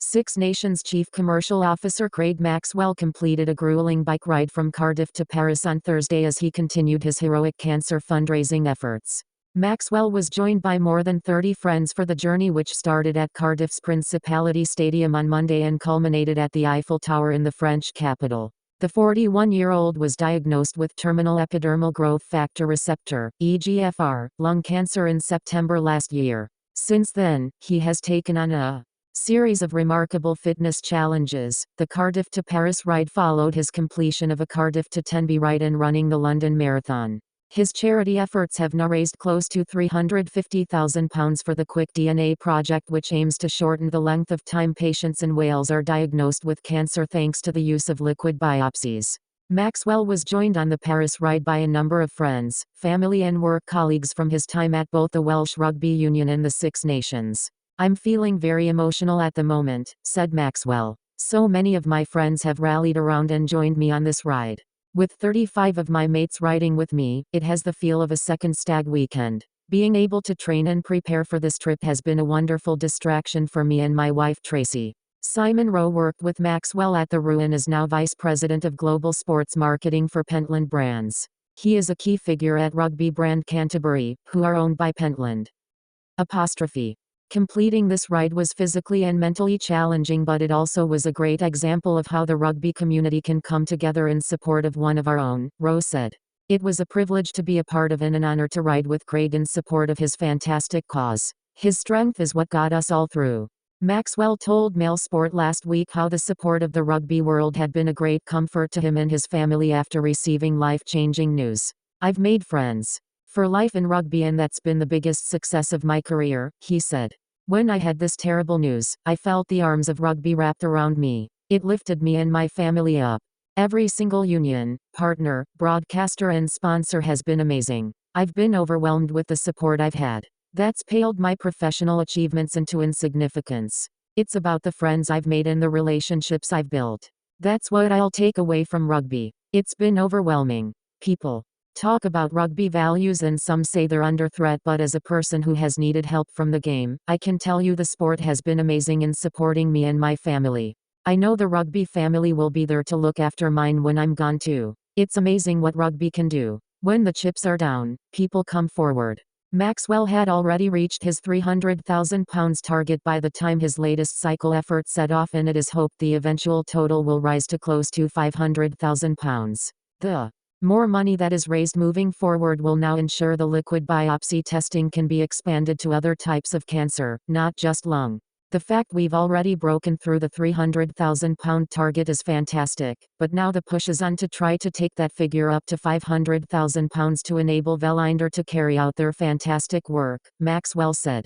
Six Nations Chief Commercial Officer Craig Maxwell completed a grueling bike ride from Cardiff to Paris on Thursday as he continued his heroic cancer fundraising efforts. Maxwell was joined by more than 30 friends for the journey, which started at Cardiff's Principality Stadium on Monday and culminated at the Eiffel Tower in the French capital. The 41-year-old was diagnosed with terminal epidermal growth factor receptor (EGFR) lung cancer in September last year. Since then, he has taken on a series of remarkable fitness challenges. The Cardiff to Paris ride followed his completion of a Cardiff to Tenby ride and running the London Marathon. His charity efforts have now raised close to £350,000 for the Quick DNA project, which aims to shorten the length of time patients in Wales are diagnosed with cancer thanks to the use of liquid biopsies. Maxwell was joined on the Paris ride by a number of friends, family and work colleagues from his time at both the Welsh Rugby Union and the Six Nations. "I'm feeling very emotional at the moment," said Maxwell. "So many of my friends have rallied around and joined me on this ride. With 35 of my mates riding with me, it has the feel of a second stag weekend. Being able to train and prepare for this trip has been a wonderful distraction for me and my wife Tracy." Simon Rowe worked with Maxwell at the RU and is now Vice President of Global Sports Marketing for Pentland Brands. He is a key figure at rugby brand Canterbury, who are owned by Pentland. Completing this ride was physically and mentally challenging, but it also was a great example of how the rugby community can come together in support of one of our own, Rowe said. "It was a privilege to be a part of and an honor to ride with Craig in support of his fantastic cause. His strength is what got us all through." Maxwell told MailSport last week how the support of the rugby world had been a great comfort to him and his family after receiving life-changing news. "I've made friends for life in rugby, and that's been the biggest success of my career," he said. "When I had this terrible news, I felt the arms of rugby wrapped around me. It lifted me and my family up. Every single union, partner, broadcaster and sponsor has been amazing. I've been overwhelmed with the support I've had. That's paled my professional achievements into insignificance. It's about the friends I've made and the relationships I've built. That's what I'll take away from rugby. It's been overwhelming. People talk about rugby values and some say they're under threat, but as a person who has needed help from the game, I can tell you the sport has been amazing in supporting me and my family. I know the rugby family will be there to look after mine when I'm gone too. It's amazing what rugby can do. When the chips are down, people come forward." Maxwell had already reached his £300,000 target by the time his latest cycle effort set off, and it is hoped the eventual total will rise to close to £500,000. The more money that is raised moving forward will now ensure the liquid biopsy testing can be expanded to other types of cancer, not just lung. "The fact we've already broken through the £300,000 target is fantastic, but now the push is on to try to take that figure up to £500,000 to enable Velinder to carry out their fantastic work," Maxwell said.